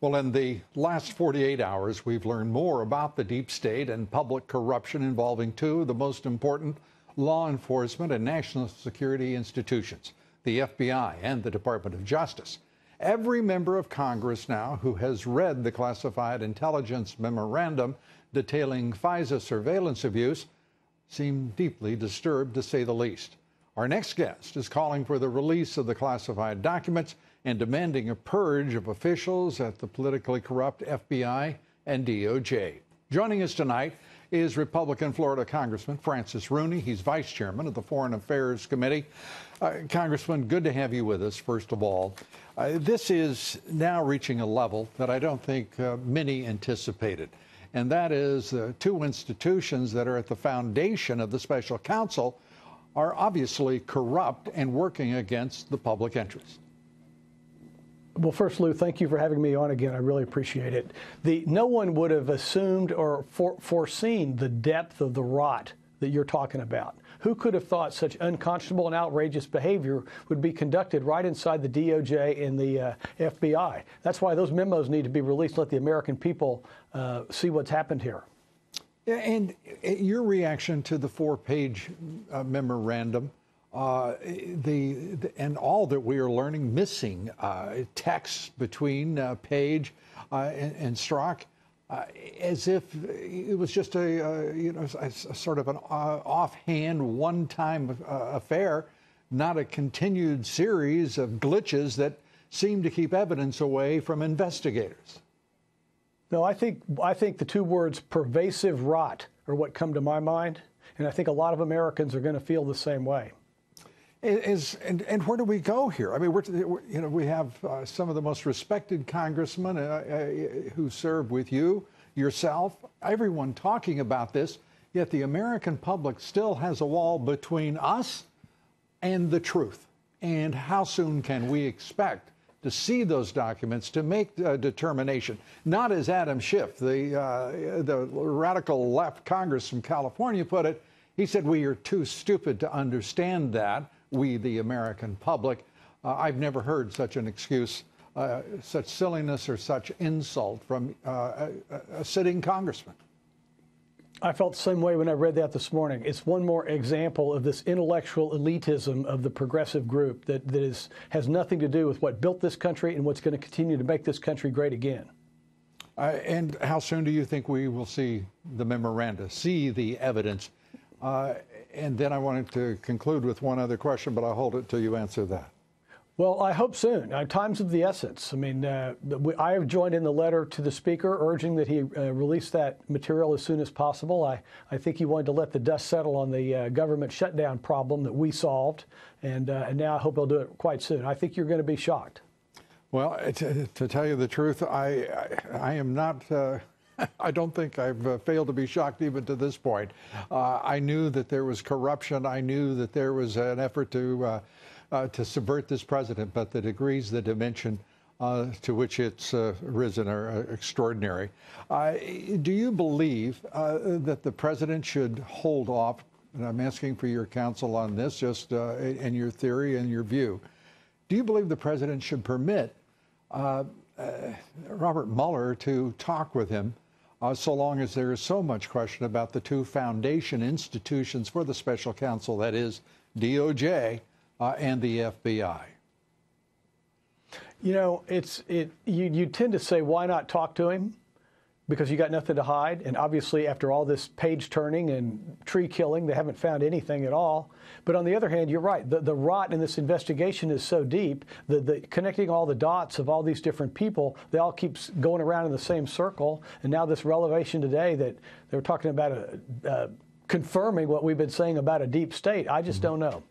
Well, in the last 48 hours, we've learned more about the deep state and public corruption involving two of the most important law enforcement and national security institutions, the FBI and the Department of Justice. Every member of Congress now who has read the classified intelligence memorandum detailing FISA surveillance abuse seem deeply disturbed, to say the least. Our next guest is calling for the release of the classified documents and demanding a purge of officials at the politically corrupt FBI and DOJ. Joining us tonight is Republican Florida Congressman Francis Rooney. He's vice chairman of the Foreign Affairs Committee. Congressman, good to have you with us, first of all. This is now reaching a level that I don't think many anticipated, and that is two institutions that are at the foundation of the special counsel are obviously corrupt and working against the public interest. Well, first, Lou, thank you for having me on again. I really appreciate it. No one would have assumed or foreseen the depth of the rot that you're talking about. Who could have thought such unconscionable and outrageous behavior would be conducted right inside the DOJ and the FBI? That's why those memos need to be released. Let the American people see what's happened here. And your reaction to the four-page memorandum, and all that we are learning, missing texts between Page and Strzok, as if it was just a sort of an offhand, one-time affair, not a continued series of glitches that seem to keep evidence away from investigators. No, I think the two words pervasive rot are what come to my mind, and I think a lot of Americans are going to feel the same way. And where do we go here? I mean, we have some of the most respected congressmen who served with you, yourself, everyone talking about this, yet the American public still has a wall between us and the truth. And how soon can we expect to see those documents to make a determination? Not as Adam Schiff, the radical left Congress from California, put it. He said, we are too stupid to understand that. We, the American public. I've never heard such an excuse, such silliness or such insult from a sitting congressman. I felt the same way when I read that this morning. It's one more example of this intellectual elitism of the progressive group that has nothing to do with what built this country and what's going to continue to make this country great again. And how soon do you think we will see the memoranda, see the evidence? And then I wanted to conclude with one other question, but I'll hold it till you answer that. Well, I hope soon. Time's of the essence. I mean, I have joined in the letter to the Speaker urging that he release that material as soon as possible. I think he wanted to let the dust settle on the government shutdown problem that we solved, and now I hope he'll do it quite soon. I think you're going to be shocked. Well, to tell you the truth, I am not... I don't think I've failed to be shocked even to this point. I knew that there was corruption. I knew that there was an effort to subvert this president, but the degrees, the dimension to which it's risen are extraordinary. Do you believe that the president should hold off? And I'm asking for your counsel on this, just in your theory and your view. Do you believe the president should permit Robert Mueller to talk with him so long as there is so much question about the two foundation institutions for the special counsel, that is DOJ and the FBI? You know, you tend to say, why not talk to him? Because you got nothing to hide. And obviously, after all this page turning and tree killing, they haven't found anything at all. But on the other hand, you're right. The rot in this investigation is so deep that connecting all the dots of all these different people, they all keep going around in the same circle. And now this revelation today that they were talking about confirming what we've been saying about a deep state, I just don't know.